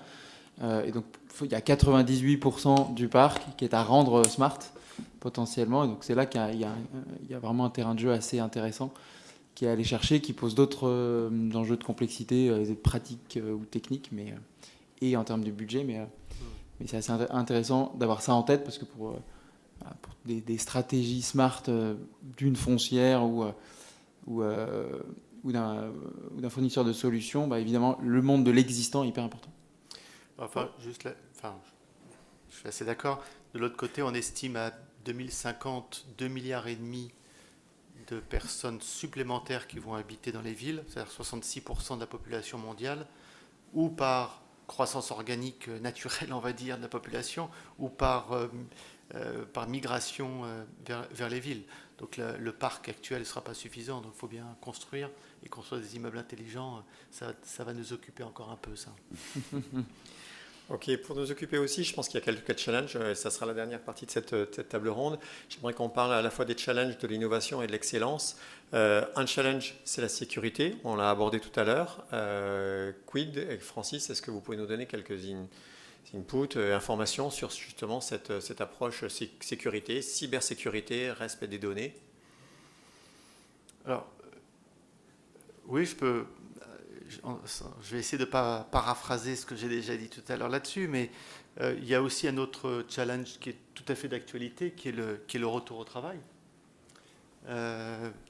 Et donc il y a 98% du parc qui est à rendre smart potentiellement. Et donc c'est là qu'il y a vraiment un terrain de jeu assez intéressant qui est allé chercher, qui pose d'autres enjeux de complexité, pratiques ou techniques, et en termes de budget. Mais c'est assez intéressant d'avoir ça en tête, parce que pour des stratégies smart d'une foncière ou d'un fournisseur de solutions, évidemment, le monde de l'existant est hyper important. Je suis assez d'accord. De l'autre côté, on estime à 2050 2,5 milliards de personnes supplémentaires qui vont habiter dans les villes, c'est-à-dire 66% de la population mondiale, ou par croissance organique naturelle, on va dire, de la population, ou par migration vers les villes. Donc le parc actuel ne sera pas suffisant, donc il faut bien construire, et construire des immeubles intelligents, ça va nous occuper encore un peu, ça. Ok, pour nous occuper aussi, je pense qu'il y a quelques challenges, et ça sera la dernière partie de cette table ronde. J'aimerais qu'on parle à la fois des challenges de l'innovation et de l'excellence. Un challenge, c'est la sécurité, on l'a abordé tout à l'heure. Quid, Francis, est-ce que vous pouvez nous donner quelques inputs, informations sur justement cette approche sécurité, cybersécurité, respect des données? Alors, oui, je peux... Je vais essayer de ne pas paraphraser ce que j'ai déjà dit tout à l'heure là-dessus, mais il y a aussi un autre challenge qui est tout à fait d'actualité, qui est le retour au travail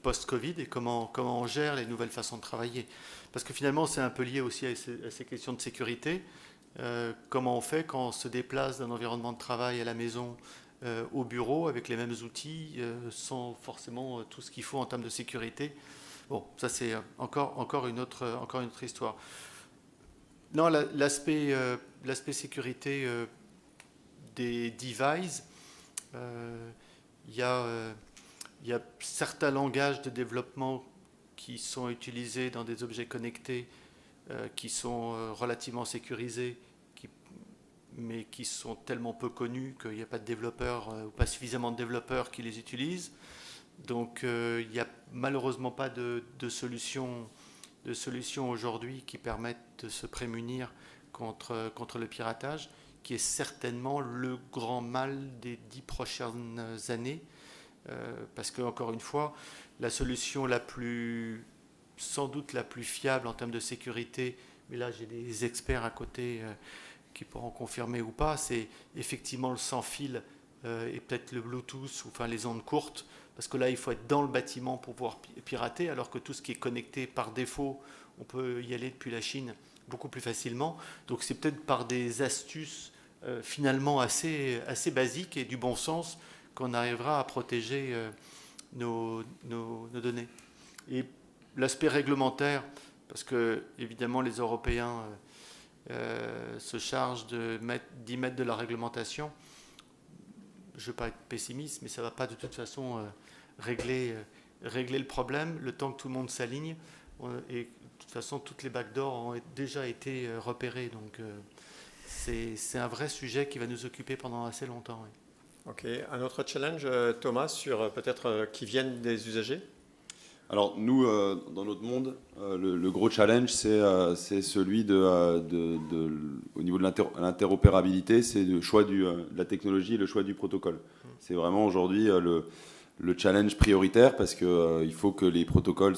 post-Covid, et comment on gère les nouvelles façons de travailler. Parce que finalement, c'est un peu lié aussi à ces questions de sécurité. Comment on fait quand on se déplace d'un environnement de travail à la maison au bureau avec les mêmes outils, sans forcément tout ce qu'il faut en termes de sécurité. Bon, ça c'est encore une autre histoire. Non, l'aspect sécurité des devices, il y a certains langages de développement qui sont utilisés dans des objets connectés qui sont relativement sécurisés, mais qui sont tellement peu connus qu'il n'y a pas de développeurs ou pas suffisamment de développeurs qui les utilisent. Donc il n'y a malheureusement pas de solution aujourd'hui qui permettent de se prémunir contre le piratage, qui est certainement le grand mal des 10 prochaines années. Parce que, encore une fois, la solution sans doute la plus fiable en termes de sécurité, mais là j'ai des experts à côté qui pourront confirmer ou pas, c'est effectivement le sans fil et peut-être le Bluetooth, ou enfin les ondes courtes, parce que là, il faut être dans le bâtiment pour pouvoir pirater, alors que tout ce qui est connecté par défaut, on peut y aller depuis la Chine beaucoup plus facilement. Donc c'est peut-être par des astuces finalement assez basiques et du bon sens qu'on arrivera à protéger nos données. Et l'aspect réglementaire, parce que évidemment les Européens se chargent d'y mettre de la réglementation. Je ne veux pas être pessimiste, mais ça ne va pas de toute façon régler le problème le temps que tout le monde s'aligne. Et de toute façon, toutes les backdoors ont déjà été repérées. Donc c'est un vrai sujet qui va nous occuper pendant assez longtemps. Oui. Ok, un autre challenge, Thomas, sur peut-être qui viennent des usagers? Alors nous, dans notre monde, le gros challenge, c'est celui au niveau de l'interopérabilité, c'est le choix de la technologie et le choix du protocole. C'est vraiment aujourd'hui le challenge prioritaire parce qu'il faut que les protocoles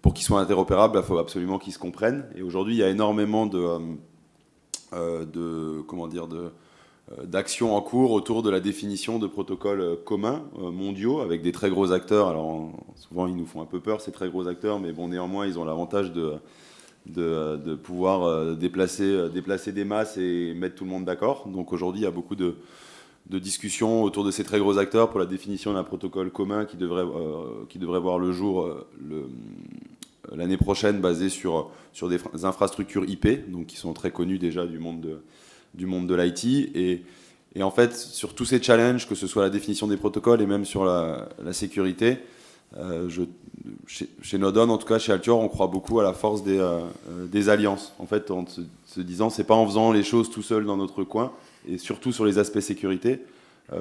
pour qu'ils soient interopérables, il faut absolument qu'ils se comprennent. Et aujourd'hui, il y a énormément d'actions en cours autour de la définition de protocoles communs, mondiaux, avec des très gros acteurs. Alors souvent ils nous font un peu peur, ces très gros acteurs, mais bon, néanmoins ils ont l'avantage de pouvoir déplacer des masses et mettre tout le monde d'accord. Donc aujourd'hui il y a beaucoup de discussions autour de ces très gros acteurs pour la définition d'un protocole commun qui devrait voir le jour l'année prochaine, basé sur des infrastructures IP, donc qui sont très connues déjà du monde de l'IT. Et en fait, sur tous ces challenges, que ce soit la définition des protocoles et même sur la sécurité, chez Nodon, en tout cas chez Altior, on croit beaucoup à la force des alliances. En fait, en se disant, c'est pas en faisant les choses tout seul dans notre coin, et surtout sur les aspects sécurité,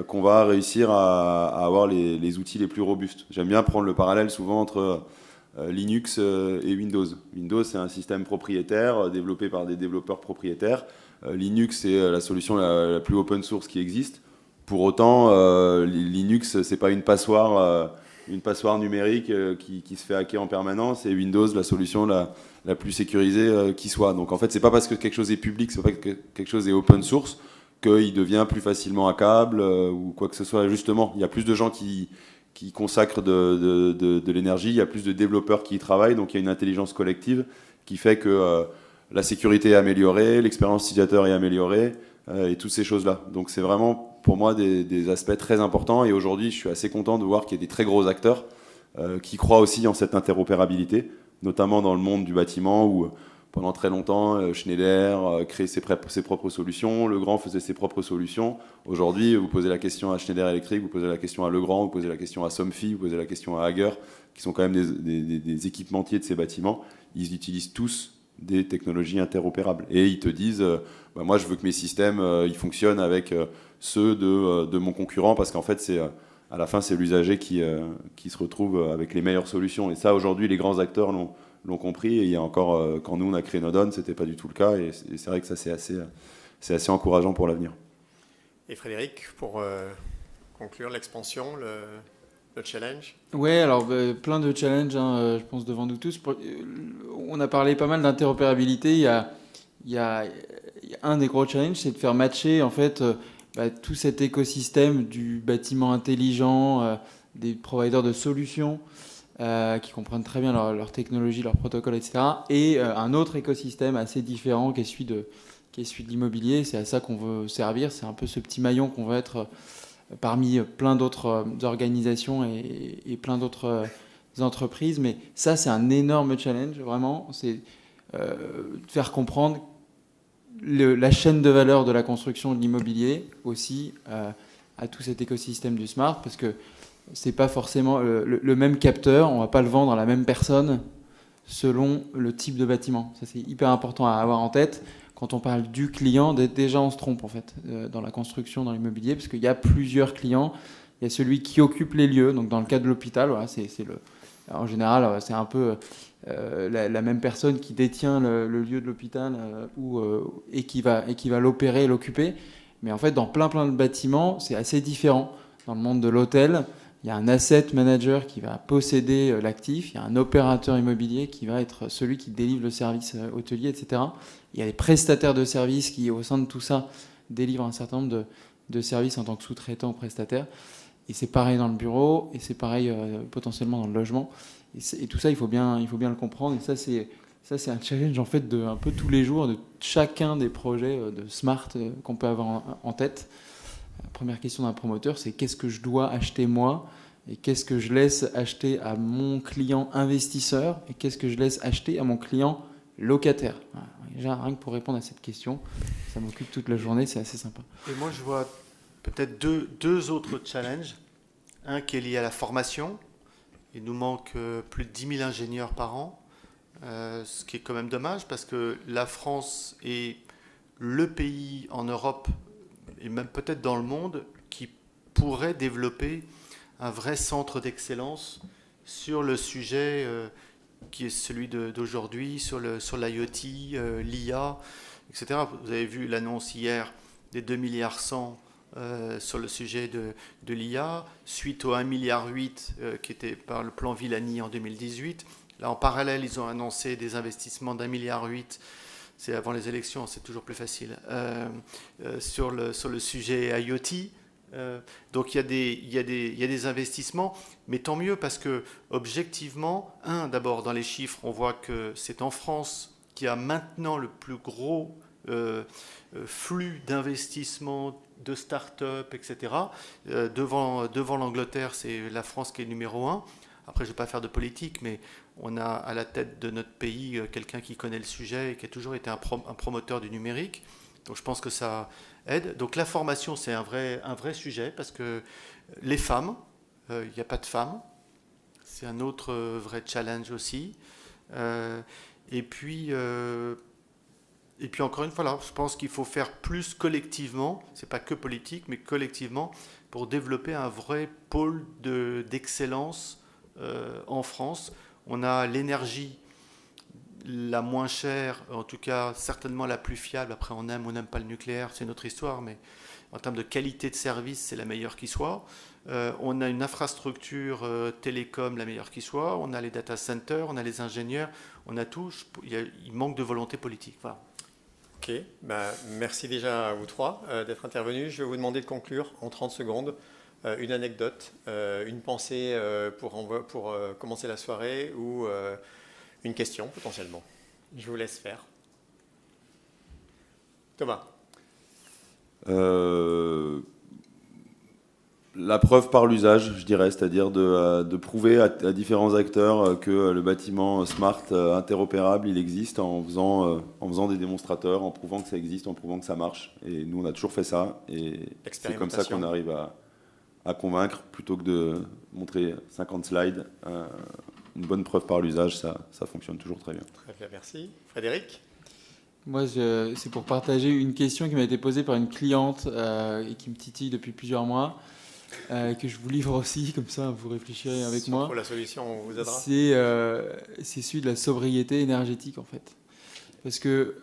qu'on va réussir à avoir les outils les plus robustes. J'aime bien prendre le parallèle souvent entre Linux et Windows. Windows, c'est un système propriétaire développé par des développeurs propriétaires. Linux, c'est la solution la plus open source qui existe. Pour autant, Linux, c'est pas une passoire numérique qui se fait hacker en permanence, et Windows, la solution la plus sécurisée qui soit. Donc en fait, c'est pas parce que quelque chose est public, c'est pas que quelque chose est open source qu'il devient plus facilement hackable ou quoi que ce soit. Justement, il y a plus de gens qui consacrent de l'énergie, il y a plus de développeurs qui y travaillent, donc il y a une intelligence collective qui fait que la sécurité est améliorée, l'expérience utilisateur est améliorée, et toutes ces choses-là. Donc c'est vraiment pour moi des aspects très importants, et aujourd'hui je suis assez content de voir qu'il y a des très gros acteurs qui croient aussi en cette interopérabilité, notamment dans le monde du bâtiment où pendant très longtemps Schneider créait ses propres solutions, Legrand faisait ses propres solutions. Aujourd'hui, vous posez la question à Schneider Electric, vous posez la question à Legrand, vous posez la question à Somfy, vous posez la question à Hager, qui sont quand même des équipementiers de ces bâtiments. Ils utilisent tous des technologies interopérables. Et ils te disent, moi je veux que mes systèmes ils fonctionnent avec ceux de mon concurrent, parce qu'en fait, à la fin, c'est l'usager qui se retrouve avec les meilleures solutions. Et ça, aujourd'hui, les grands acteurs l'ont compris. Et il y a encore, quand nous, on a créé Nodon, ce n'était pas du tout le cas. Et c'est vrai que ça, c'est assez encourageant pour l'avenir. Et Frédéric, pour conclure l'expansion, le challenge? Ouais, alors plein de challenges, hein, je pense, devant nous tous. On a parlé pas mal d'interopérabilité. Il y a un des gros challenges, c'est de faire matcher en fait tout cet écosystème du bâtiment intelligent, des providers de solutions qui comprennent très bien leur technologie, leur protocole, etc. Et un autre écosystème assez différent qui est celui de l'immobilier. C'est à ça qu'on veut servir. C'est un peu ce petit maillon qu'on veut être parmi plein d'autres organisations et plein d'autres entreprises. Mais ça, c'est un énorme challenge, vraiment. C'est de faire comprendre la chaîne de valeur de la construction de l'immobilier aussi à tout cet écosystème du smart, parce que c'est pas forcément le même capteur, on va pas le vendre à la même personne selon le type de bâtiment. Ça, c'est hyper important à avoir en tête. Quand on parle du client, déjà on se trompe en fait dans la construction, dans l'immobilier, parce qu'il y a plusieurs clients. Il y a celui qui occupe les lieux, donc dans le cas de l'hôpital, voilà, en général c'est un peu la même personne qui détient le lieu de l'hôpital et qui va l'opérer et l'occuper. Mais en fait, dans plein de bâtiments, c'est assez différent. Dans le monde de l'hôtel, il y a un asset manager qui va posséder l'actif, il y a un opérateur immobilier qui va être celui qui délivre le service hôtelier, etc. Il y a des prestataires de services qui, au sein de tout ça, délivrent un certain nombre de services en tant que sous-traitant ou prestataire. Et c'est pareil dans le bureau, et c'est pareil potentiellement dans le logement. Et tout ça, il faut bien le comprendre. Et ça, c'est un challenge en fait de un peu tous les jours de chacun des projets de smart qu'on peut avoir en tête. La première question d'un promoteur, c'est qu'est-ce que je dois acheter moi, et qu'est-ce que je laisse acheter à mon client investisseur, et qu'est-ce que je laisse acheter à mon client locataire. Voilà. Déjà, rien que pour répondre à cette question, ça m'occupe toute la journée, c'est assez sympa. Et moi, je vois peut-être deux autres challenges. Un qui est lié à la formation. Il nous manque plus de 10 000 ingénieurs par an, ce qui est quand même dommage parce que la France est le pays en Europe et même peut-être dans le monde qui pourrait développer un vrai centre d'excellence sur le sujet qui est celui d'aujourd'hui, sur l'IoT, l'IA, etc. Vous avez vu l'annonce hier des 2,1 milliards sur le sujet de l'IA, suite au 1,8 milliard qui était par le plan Villani en 2018. Là, en parallèle, ils ont annoncé des investissements d'1,8 milliard. C'est avant les élections, c'est toujours plus facile. Sur le sujet IoT. Donc il y a des investissements, mais tant mieux parce que objectivement, d'abord dans les chiffres, on voit que c'est en France qui a maintenant le plus gros flux d'investissements, de start-up, etc. Devant l'Angleterre, c'est la France qui est numéro 1. Après, je ne vais pas faire de politique, mais on a à la tête de notre pays quelqu'un qui connaît le sujet et qui a toujours été un promoteur du numérique. Donc je pense que ça aide. Donc la formation, c'est un vrai sujet parce que les femmes, il n'y a pas de femmes. C'est un autre vrai challenge aussi. Et puis encore une fois, là, je pense qu'il faut faire plus collectivement, c'est pas que politique, mais collectivement, pour développer un vrai pôle d'excellence en France. On a l'énergie la moins chère, en tout cas certainement la plus fiable. Après, on aime ou on n'aime pas le nucléaire, c'est notre histoire, mais en termes de qualité de service, c'est la meilleure qui soit. On a une infrastructure télécom la meilleure qui soit. On a les data centers, on a les ingénieurs, on a tout. Il manque de volonté politique. Voilà. Ok, merci déjà à vous trois d'être intervenus. Je vais vous demander de conclure en 30 secondes. Une anecdote, une pensée pour commencer la soirée ou une question potentiellement. Je vous laisse faire. Thomas. La preuve par l'usage, je dirais, c'est-à-dire de prouver à différents acteurs que le bâtiment smart interopérable, il existe en faisant des démonstrateurs, en prouvant que ça existe, en prouvant que ça marche. Et nous, on a toujours fait ça. Et c'est comme ça qu'on arrive à convaincre, plutôt que de montrer 50 slides. Une bonne preuve par l'usage, ça fonctionne toujours très bien. Très bien, merci. Frédéric ? Moi, c'est pour partager une question qui m'a été posée par une cliente et qui me titille depuis plusieurs mois, que je vous livre aussi, comme ça vous réfléchirez avec moi. Pour la solution, on vous aidera. C'est celui de la sobriété énergétique, en fait. Parce que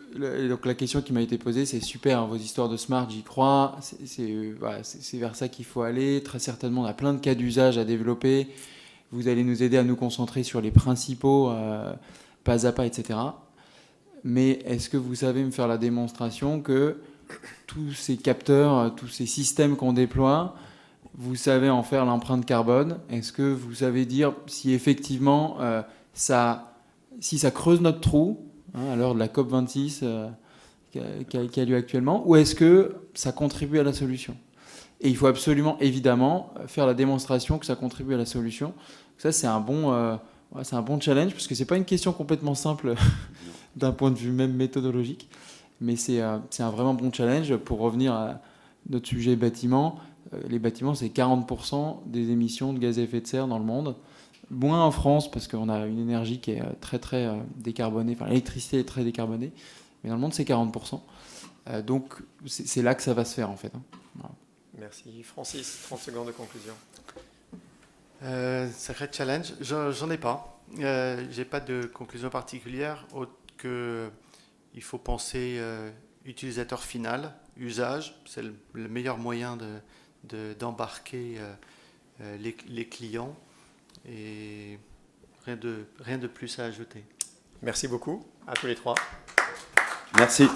donc la question qui m'a été posée, c'est super, hein, vos histoires de smart, j'y crois, c'est vers ça qu'il faut aller. Très certainement, on a plein de cas d'usage à développer. Vous allez nous aider à nous concentrer sur les principaux, pas à pas, etc. Mais est-ce que vous savez me faire la démonstration que tous ces capteurs, tous ces systèmes qu'on déploie, vous savez en faire l'empreinte carbone? Est-ce que vous savez dire si effectivement si ça creuse notre trou, à l'heure de la COP26 qui a lieu actuellement, ou est-ce que ça contribue à la solution? Et il faut absolument, évidemment, faire la démonstration que ça contribue à la solution. Ça, c'est un bon challenge, parce que ce n'est pas une question complètement simple d'un point de vue même méthodologique, mais c'est un vraiment bon challenge. Pour revenir à notre sujet bâtiment, les bâtiments, c'est 40% des émissions de gaz à effet de serre dans le monde. Moins en France, parce qu'on a une énergie qui est très, très décarbonée, enfin l'électricité est très décarbonée, mais dans le monde, c'est 40%. Donc, c'est là que ça va se faire, en fait. Voilà. Merci. Francis, 30 secondes de conclusion. Sacré challenge. J'en ai pas. J'ai pas de conclusion particulière, autre que il faut penser utilisateur final, usage. C'est le meilleur moyen d'embarquer les clients. Et rien de plus à ajouter. Merci beaucoup à tous les trois. Merci.